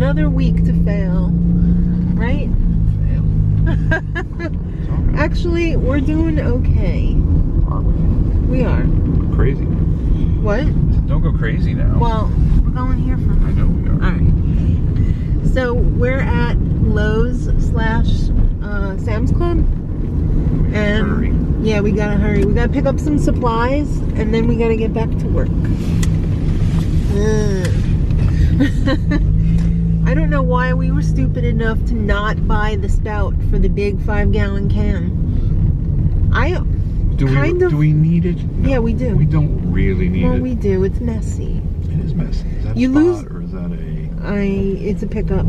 another week to fail, right? Actually, we're doing okay. Are we? We are. Crazy. What? Don't go crazy now. Well, we're going here for. I know we are. Alright. So we're at Lowe's / Sam's Club. And Hurry. yeah, we gotta hurry. We gotta pick up some supplies and then we gotta get back to work. I don't know why we were stupid enough to not buy the spout for the big 5-gallon can. Do we need it? No, yeah, we do. We don't really need it. Well, we do. It's messy. It is messy. Is that You a spot lose- or is that a... It's a pickup.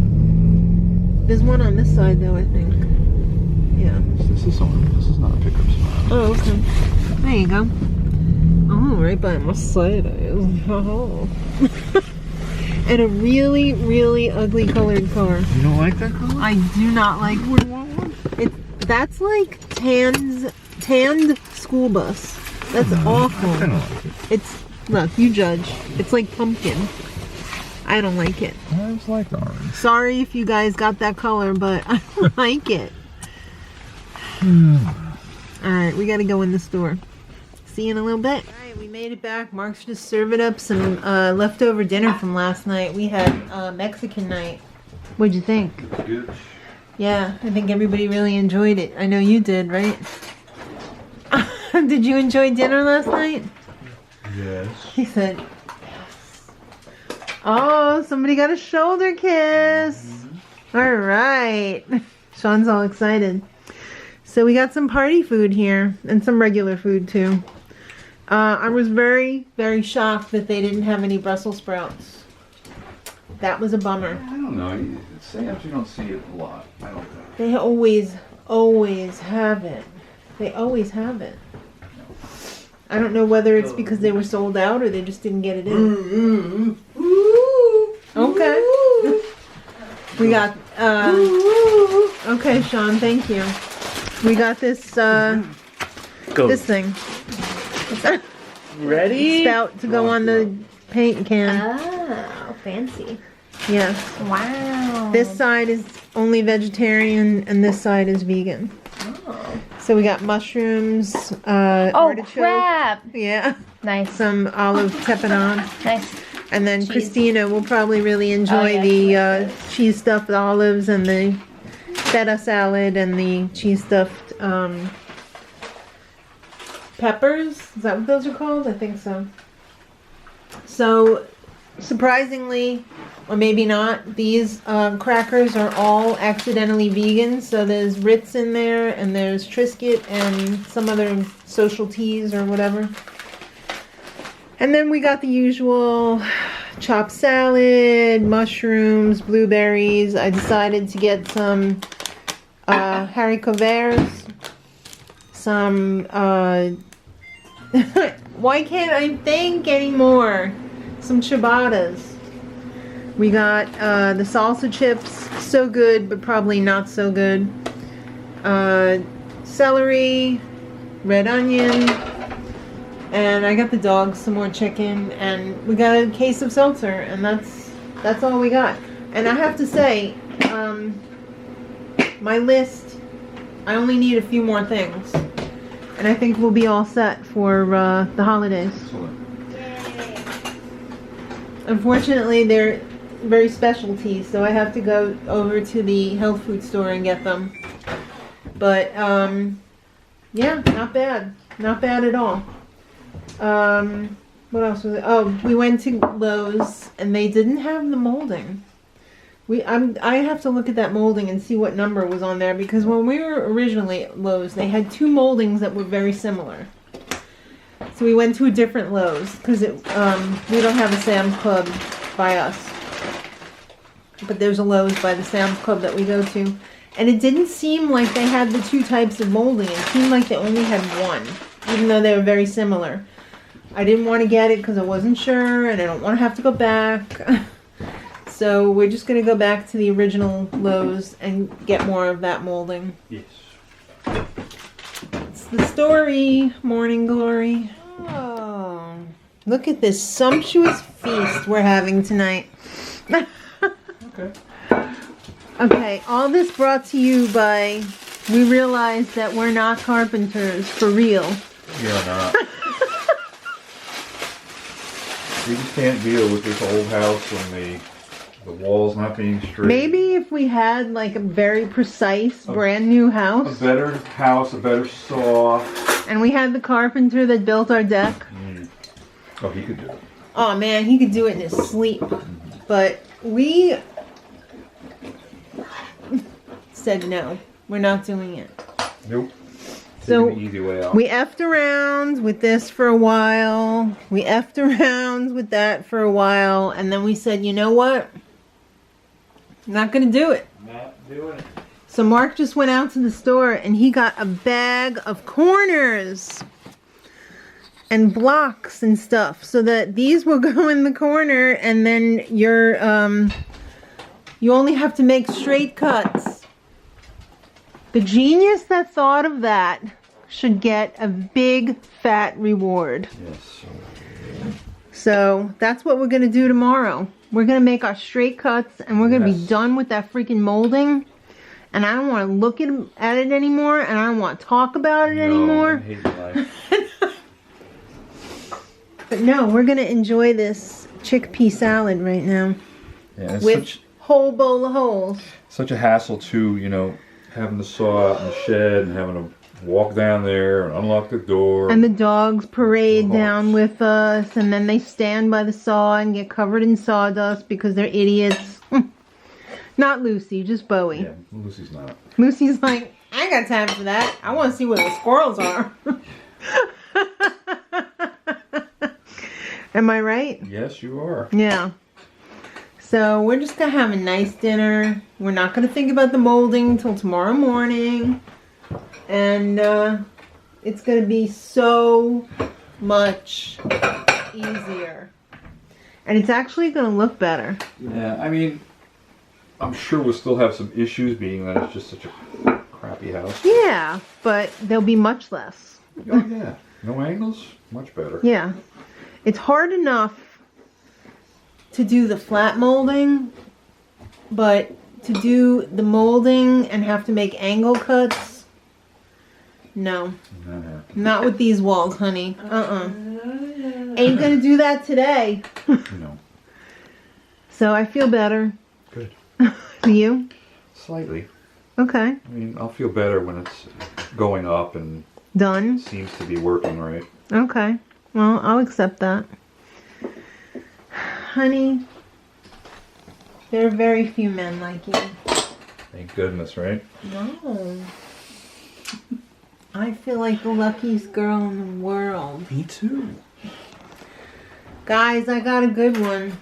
There's one on this side though, I think. Yeah. This is not a pickup spot. Oh, okay. There you go. Oh, right by Mercedes. Oh. And a really, really ugly colored car. You don't like that color? I do not like. You wouldn't want one? That's like tanned school bus. That's awful. I kind of like it. It's, look, you judge. It's like pumpkin. I don't like it. I just like orange. Sorry if you guys got that color, but I don't like it. Alright, we gotta go in the store. See you in a little bit. Alright, we made it back. Mark's just serving up some leftover dinner from last night. We had Mexican night. What'd you think? Good. Yeah, I think everybody really enjoyed it. I know you did, right? Did you enjoy dinner last night? Yes. He said, yes. Oh, somebody got a shoulder kiss. All right. Sean's all excited. So we got some party food here and some regular food too. I was very, very shocked that they didn't have any Brussels sprouts. That was a bummer. I don't know. Sam's, you don't see it a lot. I don't think. They always have it. They always have it. I don't know whether it's because they were sold out or they just didn't get it in. Okay. We got, okay, Sean, thank you. We got this, this thing. Ready? Spout to go on the paint can. Oh, fancy. Yes. Wow. This side is only vegetarian and this side is vegan. Oh, So we got mushrooms, oh artichoke. crap. Yeah. Nice. Some olive tepanon. Nice. And then Cheese. Christina will probably really enjoy yeah, the she cheese stuffed olives and the feta salad and the cheese stuffed peppers. Is that what those are called? I think so. So surprisingly, or maybe not, these crackers are all accidentally vegan. So there's Ritz in there and there's Triscuit and some other social teas or whatever. And then we got the usual chopped salad, mushrooms, blueberries. I decided to get some haricot verts, some, why can't I think anymore? Some ciabattas. We got the salsa chips, so good, but probably not so good. Celery, red onion, and I got the dogs some more chicken, and we got a case of seltzer, and that's all we got. And I have to say, my list, I only need a few more things, and I think we'll be all set for the holidays. Unfortunately, they're very special teas, so I have to go over to the health food store and get them. But yeah, not bad at all. What else was it? Oh, we went to Lowe's and they didn't have the molding. I have to look at that molding and see what number was on there, because when we were originally at Lowe's, they had two moldings that were very similar. So we went to a different Lowe's because we don't have a Sam's Club by us, but there's a Lowe's by the Sam's Club that we go to, and it didn't seem like they had the two types of molding. It seemed like they only had one, even though they were very similar. I didn't want to get it because I wasn't sure, and I don't want to have to go back. So we're just going to go back to the original Lowe's and get more of that molding. Yes. It's the story, Morning Glory. Oh, look at this sumptuous feast we're having tonight. Okay. Okay, all this brought to you by, we realized that we're not carpenters for real. You're not. We just can't deal with this old house when the walls not being straight. Maybe if we had like a very precise brand new A house better house, a better saw. and we had the carpenter that built our deck. Oh, he could do it. Oh man, he could do it in his sleep. But we said no, we're not doing it. Nope. So, Taking the easy way out. We effed around with this for a while. We effed around with that for a while. And then we said, you know what? Not going to do it. Not doing it. So Mark just went out to the store and he got a bag of corners and blocks and stuff so that these will go in the corner and then you only have to make straight cuts. The genius that thought of that should get a big fat reward. Yes. So that's what we're going to do tomorrow. We're going to make our straight cuts and we're going to be done with that freaking molding. And I don't want to look at it anymore and I don't want to talk about it anymore. I hate life. But no, we're going to enjoy this chickpea salad right now. Yeah, it's With whole bowl of holes. such a hassle too, you know, having to saw out in the shed and having to walk down there and unlock the door. And the dogs parade down with us and then they stand by the saw and get covered in sawdust because they're idiots. Not Lucy, just Bowie. Yeah, Lucy's not. Lucy's like, I ain't got time for that. I want to see where the squirrels are. Am I right? Yes, you are. Yeah. So we're just going to have a nice dinner. We're not going to think about the molding until tomorrow morning. And it's going to be so much easier. And it's actually going to look better. Yeah, I mean, I'm sure we'll still have some issues being that it's just such a crappy house. Yeah, but there'll be much less. Oh yeah, no angles, much better. Yeah. It's hard enough to do the flat molding, but to do the molding and have to make angle cuts, no. Not with these walls, honey. Ain't gonna do that today. No. So I feel better. Good. Do you? Slightly. Okay. I mean, I'll feel better when it's going up and Done. seems to be working right. Okay. Well, I'll accept that. Honey, there are very few men like you. Thank goodness, right? No. I feel like the luckiest girl in the world. Me too. Guys, I got a good one.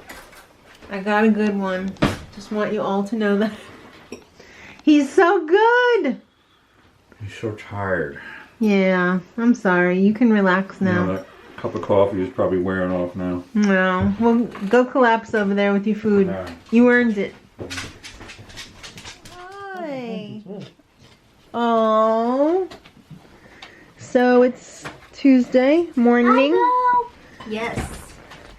I got a good one. Just want you all to know that. He's so good! You're so tired. Yeah, I'm sorry. You can relax You know, now. that cup of coffee is probably wearing off now. No. Well, go collapse over there with your food. Yeah. You earned it. Hi. Oh. So it's Tuesday morning. Hello. Yes.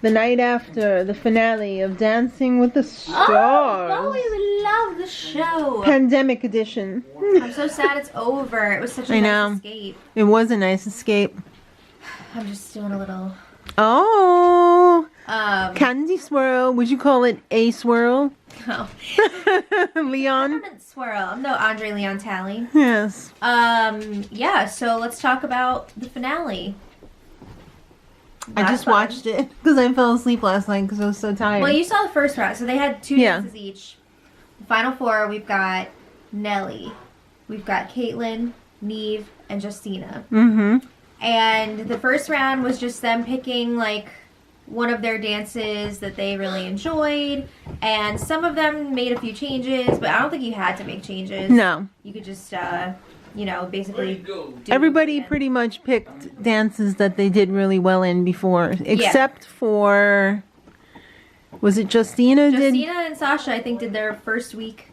The night after the finale of Dancing with the Oh, Stars. Bowie would love the show. Pandemic edition. I'm so sad it's over. It was such a I nice know. escape. It was a nice escape. I'm just doing a little Oh. Candy swirl. Would you call it a swirl? oh, Leon? peppermint swirl. No, Andre Leon Talley. Yes. Yeah, so let's talk about the finale. I just watched it because I fell asleep last night because I was so tired. Well, you saw the first round, so they had two Yeah. dances each. The final four, we've got Nelly, we've got Caitlin, Neve, and Justina. Mm-hmm. And the first round was just them picking like one of their dances that they really enjoyed, and some of them made a few changes, but I don't think you had to make changes. No. You could just, you know, basically do Everybody it again. pretty much picked dances that they did really well in before, except for, was it Justina? Justina and Sasha, I think, did their first week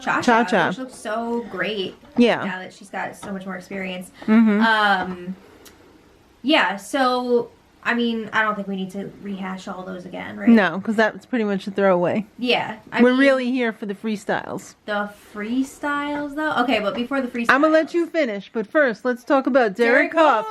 cha-cha, Cha-cha. which looks so great. Yeah. Now that she's got so much more experience. Mm-hmm. Yeah, so I mean, I don't think we need to rehash all those again, right? No, because that's pretty much a throwaway. Yeah. We're mean, really here for the freestyles. The freestyles, though? Okay, but before the freestyles... I'm going to let you finish, but first, let's talk about Derek Huff.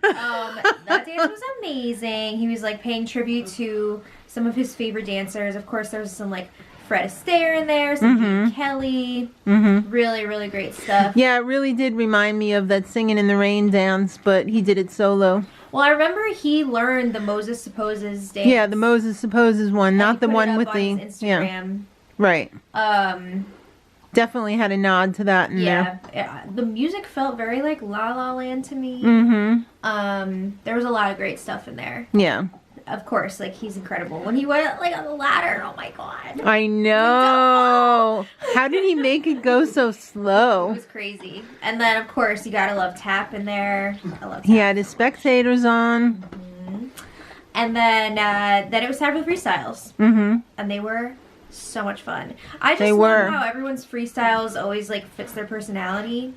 That dance was amazing. He was, like, paying tribute to some of his favorite dancers. Of course, there was some, like, Fred Astaire in there, some Gene Kelly. Really, really great stuff. Yeah, it really did remind me of that Singing in the Rain dance, but he did it solo. Well, I remember he learned the Moses Supposes dance. Yeah, the Moses Supposes one, not the one with the... His Instagram. Yeah, right. Definitely had a nod to that in there. Yeah, the music felt very like La La Land to me. There was a lot of great stuff in there. Yeah. Of course, like, he's incredible. When he went, like, on the ladder, oh my god. I know. How did he make it go so slow? It was crazy. And then, of course, you gotta love Tap in there. I love Tap. He had his spectators on. And then it was time for the freestyles. And they were so much fun. I just love how everyone's freestyles always, like, fits their personality.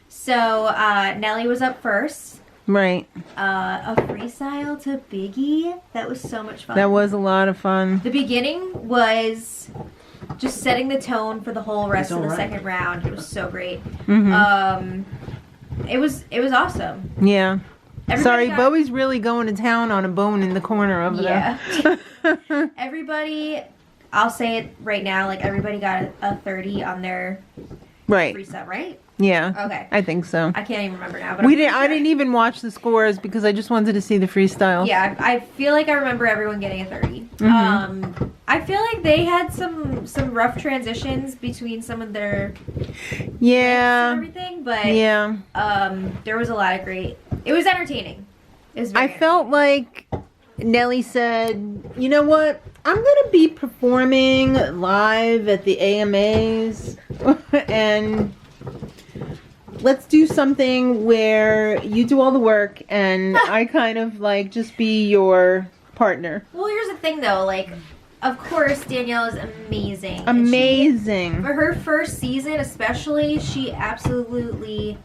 So, Nelly was up first. Right. A freestyle to Biggie. That was so much fun. That was a lot of fun. The beginning was just setting the tone for the whole rest of the second round. It was so great. It was awesome. Yeah. Sorry, Bowie's really going to town on a bone in the corner over there. Everybody, I'll say it right now, like, everybody got a 30 on their freestyle, right? Yeah. Okay. I think so. I can't even remember now. But I didn't even watch the scores because I just wanted to see the freestyles. Yeah, I feel like I remember everyone getting a 30. I feel like they had some rough transitions between some of their and everything, but there was a lot of great. It was entertaining. It was very felt like Nelly said, "You know what? I'm gonna be performing live at the AMAs and." Let's do something where you do all the work and I kind of like just be your partner. Well, here's the thing though, like, of course Danielle is amazing. Amazing. For her first season especially, she absolutely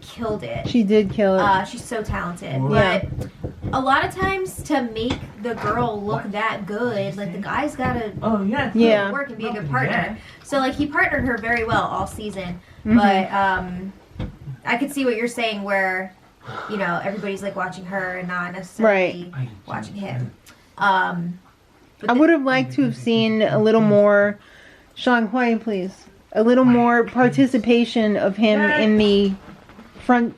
killed it. She did kill it. She's so talented. But a lot of times to make the girl look that good, like, the guy's gotta work and be a good partner. So, like, he partnered her very well all season. But I could see what you're saying where, you know, everybody's, like, watching her and not necessarily watching him. I would have liked to have seen a little more, Sean, quiet please, a little more participation of him in the front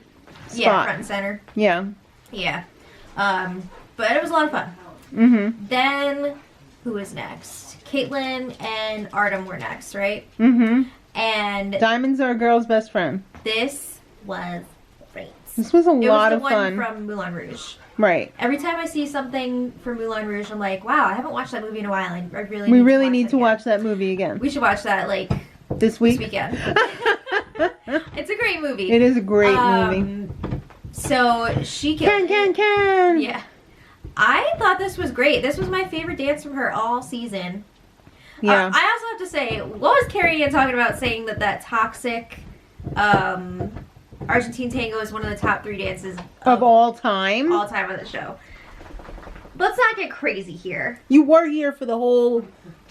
spot. Yeah, front and center. Yeah. Yeah. But it was a lot of fun. Then, who was next? Caitlin and Artem were next, right? And Diamond's our girl's best friend. This was great. This was a lot of fun. It was the one from Moulin Rouge. Right. Every time I see something from Moulin Rouge, I'm like, wow, I haven't watched that movie in a while. I really need to watch that movie again. We should watch that, like, this weekend. It's a great movie. It is a great movie. So she killed Can. Yeah. I thought this was great. This was my favorite dance from her all season. Yeah. I also have to say, what was Carrie Ann talking about, saying that toxic Argentine tango is one of the top 3 dances of all time? All time on the show. Let's not get crazy here. You were here for the whole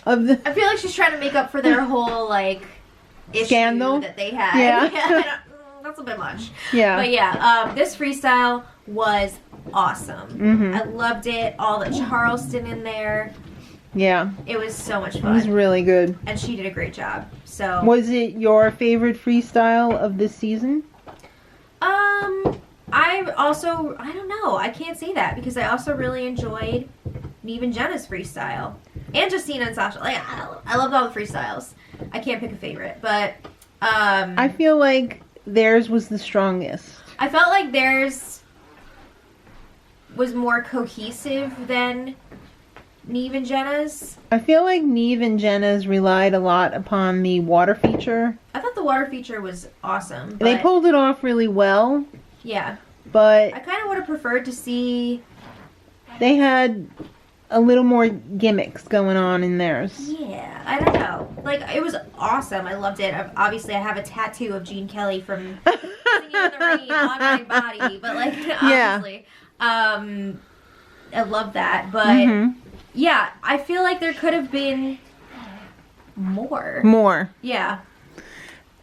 of the... I feel like she's trying to make up for their whole, like, issue scandal that they had. Yeah. That's a bit much. Yeah. But yeah, this freestyle was awesome. I loved it. All the Charleston in there. Yeah. It was so much fun. It was really good. And she did a great job. So. Was it your favorite freestyle of this season? I don't know. I can't say that because I also really enjoyed Neve and Jenna's freestyle. And Justina and Sasha. Like, I loved all the freestyles. I can't pick a favorite, but I feel like theirs was the strongest. I felt like theirs was more cohesive than Neve and Jenna's. I feel like Neve and Jenna's relied a lot upon the water feature. I thought the water feature was awesome. They pulled it off really well. Yeah. But I kind of would have preferred to see... They had a little more gimmicks going on in theirs. Yeah, I don't know. Like, it was awesome. I loved it. Obviously, I have a tattoo of Gene Kelly from Singing in the Rain on my body. But, like, obviously. I love that. But yeah, I feel like there could have been more. More. Yeah.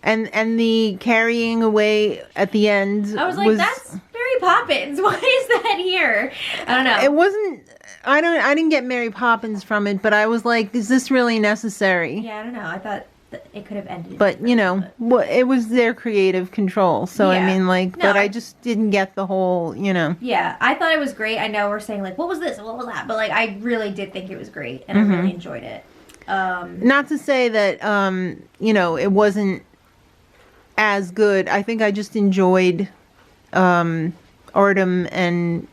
And the carrying away at the end. I was like, that's Mary Poppins. Why is that here? I don't know. It wasn't. I didn't get Mary Poppins from it, but I was like, is this really necessary? Yeah, I don't know. I thought that it could have ended. But it was their creative control. So Yeah. I mean, like, No, but I just didn't get the whole, Yeah, I thought it was great. I know we're saying like, what was this? What was that? But like, I really did think it was great, and I really enjoyed it. Not to say that it wasn't as good. I think I just enjoyed Artem and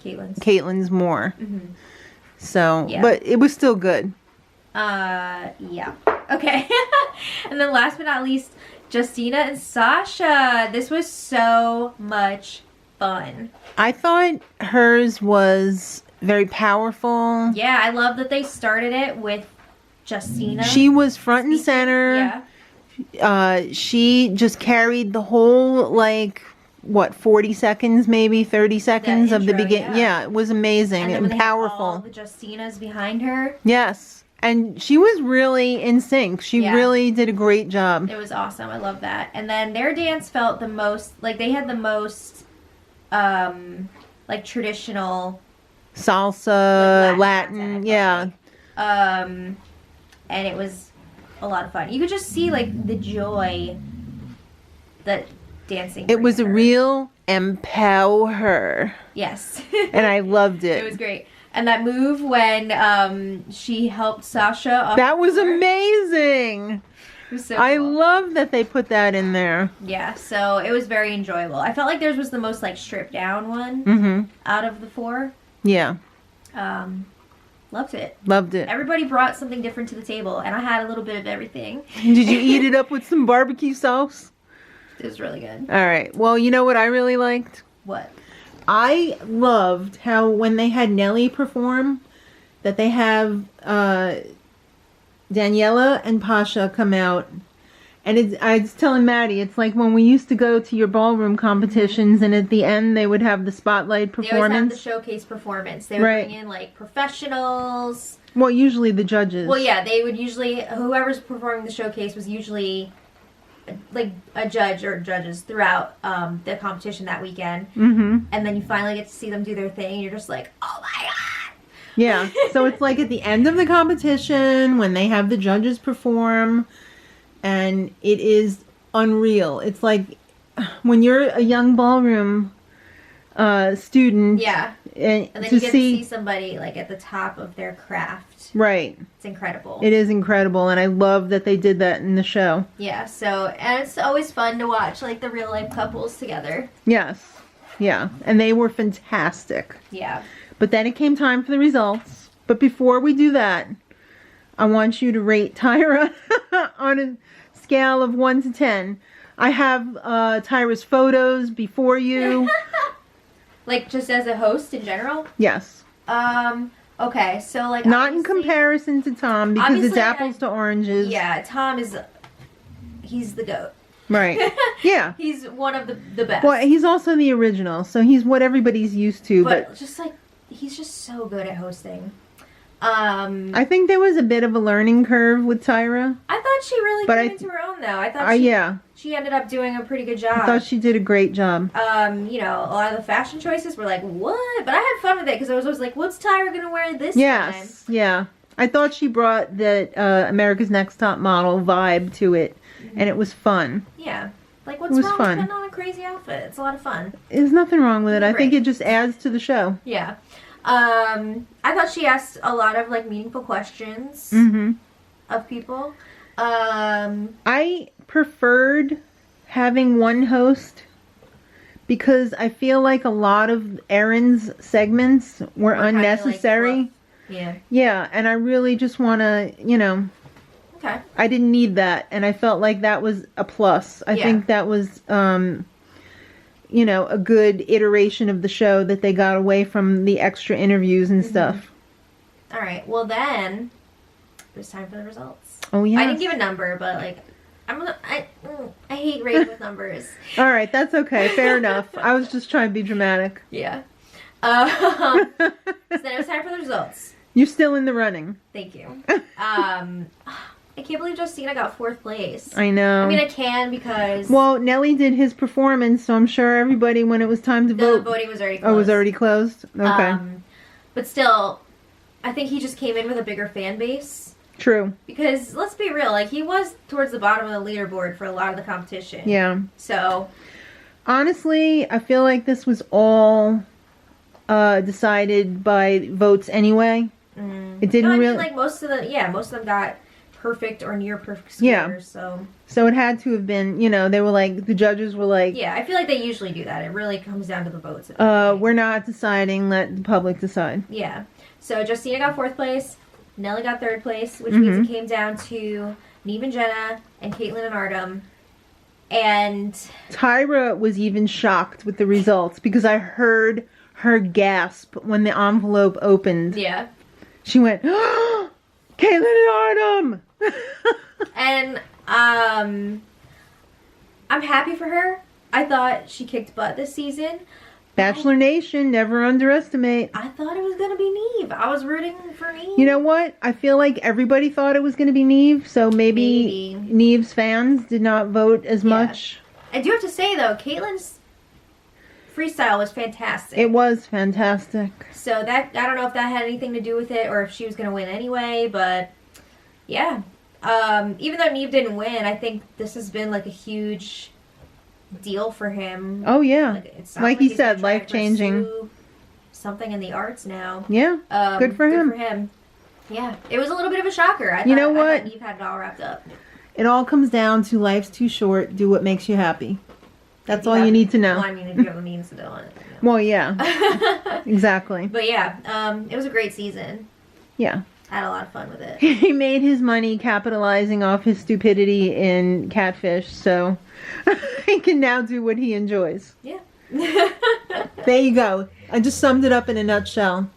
Caitlin's more. So, Yeah. but it was still good. Yeah. Okay. And then last but not least, Justina and Sasha. This was so much fun. I thought hers was very powerful. Yeah, I love that they started it with Justina. She was front and center. Yeah. She just carried the whole, 40 seconds, maybe 30 seconds of the intro, beginning. yeah. Yeah, it was amazing And and, then when they had powerful. all the Justinas behind her. Yes. And she was really in sync. She Yeah. really did a great job. It was awesome. I love that. And then their dance felt the most, they had the most, traditional. Salsa, Latin Latin, content, yeah. And it was a lot of fun. You could just see, the joy that dancing It was a brings her. real empower. Yes. And I loved it. It was great. And that move when she helped Sasha up. That was the floor, amazing. It was so I cool. love that they put that in there. Yeah, so it was very enjoyable. I felt like theirs was the most stripped down one out of the four. Yeah. Loved it. Loved it. Everybody brought something different to the table, and I had a little bit of everything. Did you eat it up with some barbecue sauce? It was really good. All right. Well, you know what I really liked? What? I loved how when they had Nelly perform, that they have Daniela and Pasha come out. And I was telling Maddie, it's like when we used to go to your ballroom competitions, and at the end they would have the spotlight They always performance. have the showcase performance. They would Right. bring in professionals. Well, usually the judges. Well, yeah, they would usually, whoever's performing the showcase was usually a judge or judges throughout the competition that weekend. Mm-hmm. And then you finally get to see them do their thing, and you're just like, oh my god. Yeah. So it's like at the end of the competition when they have the judges perform, and it is unreal. It's like when you're a young ballroom student. Yeah. And then to you get to see somebody at the top of their craft. Right. It's incredible. It is incredible, and I love that they did that in the show. Yeah, and it's always fun to watch the real life couples together. Yes. Yeah. And they were fantastic. Yeah. But then it came time for the results. But before we do that, I want you to rate Tyra on a scale of 1 to 10. I have Tyra's photos before you. Just as a host in general? Yes. Okay, so Not in comparison to Tom, because it's obviously, apples to oranges. Yeah, Tom he's the GOAT. Right. Yeah. He's one of the best. Well, he's also the original, so he's what everybody's used to. But just he's just so good at hosting. I think there was a bit of a learning curve with Tyra. I thought she really came into her own, though. I thought she ended up doing a pretty good job. I thought she did a great job. A lot of the fashion choices were what? But I had fun with it because I was always like, what's Tyra gonna wear this time? Yes, yeah. I thought she brought that America's Next Top Model vibe to it, and it was fun. Yeah. What's It was wrong fun. with putting on a crazy outfit? It's a lot of fun. There's nothing wrong with it. I think Great. it just adds to the show. Yeah. I thought she asked a lot of meaningful questions of people. I preferred having one host because I feel like a lot of Erin's segments were unnecessary. Yeah. Yeah, and I really just want to, Okay. I didn't need that, and I felt like that was a plus. I think that was, a good iteration of the show that they got away from the extra interviews and stuff. All right. Well, then it was time for the results. Oh, yeah. I didn't give a number, but I hate rating with numbers. All right, that's okay. Fair enough. I was just trying to be dramatic. Yeah. So then it was time for the results. You're still in the running. Thank you. I can't believe Justina got 4th place. I know. I mean, I can because... Well, Nelly did his performance, so I'm sure everybody, when it was time to vote... The voting was already closed. Oh, it was already closed? Okay. But still, I think he just came in with a bigger fan base. True. Because, let's be real, like, he was towards the bottom of the leaderboard for a lot of the competition. Yeah. So... Honestly, I feel like this was all decided by votes anyway. It didn't really... like, most of them got perfect or near perfect scores, so it had to have been, they were like, the judges were like, yeah, I feel like they usually do that. It really comes down to the votes. We're not deciding, let the public decide. Yeah. So Justina got 4th place, Nelly got 3rd place, which means it came down to Neve and Jenna and Caitlin and Artem. And Tyra was even shocked with the results because I heard her gasp when the envelope opened. Yeah. She went, oh, Caitlin and Artem! And I'm happy for her. I thought she kicked butt this season. Bachelor Nation, never underestimate. I thought it was going to be Neve. I was rooting for Neve. You know what? I feel like everybody thought it was going to be Neve, so maybe Neve's fans did not vote as much. I do have to say, though, Caitlin's freestyle was fantastic. It was fantastic. So that, I don't know if that had anything to do with it or if she was going to win anyway, but yeah. Even though Neve didn't win, I think this has been like a huge deal for him. Oh yeah. Like he said, life-changing. Something in the arts now. Yeah. Good for him. Yeah. It was a little bit of a shocker. I know what? I thought Neve had it all wrapped up. It all comes down to life's too short. Do what makes you happy. That's all you need to know. Well, I mean, if you have a means to do it. Well, yeah. Exactly. But yeah, it was a great season. Yeah. I had a lot of fun with it. He made his money capitalizing off his stupidity in Catfish, so he can now do what he enjoys. Yeah. There you go. I just summed it up in a nutshell.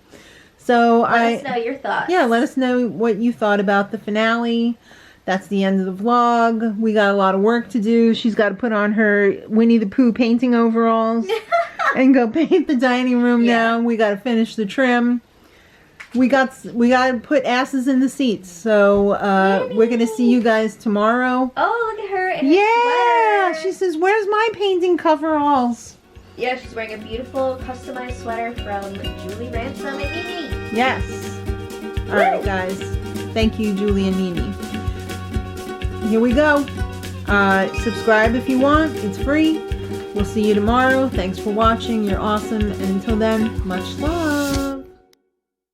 So let us know your thoughts. Yeah, let us know what you thought about the finale. That's the end of the vlog. We got a lot of work to do. She's got to put on her Winnie the Pooh painting overalls and go paint the dining room now. We got to finish the trim. We got to put asses in the seats. So we're going to see you guys tomorrow. Oh, look at her in her sweater. She says, where's my painting coveralls? Yeah, she's wearing a beautiful customized sweater from Julie Ransom and Mimi. Yes. All right, guys. Thank you, Julie and Mimi. Here we go. Subscribe if you want. It's free. We'll see you tomorrow. Thanks for watching. You're awesome. And until then, much love.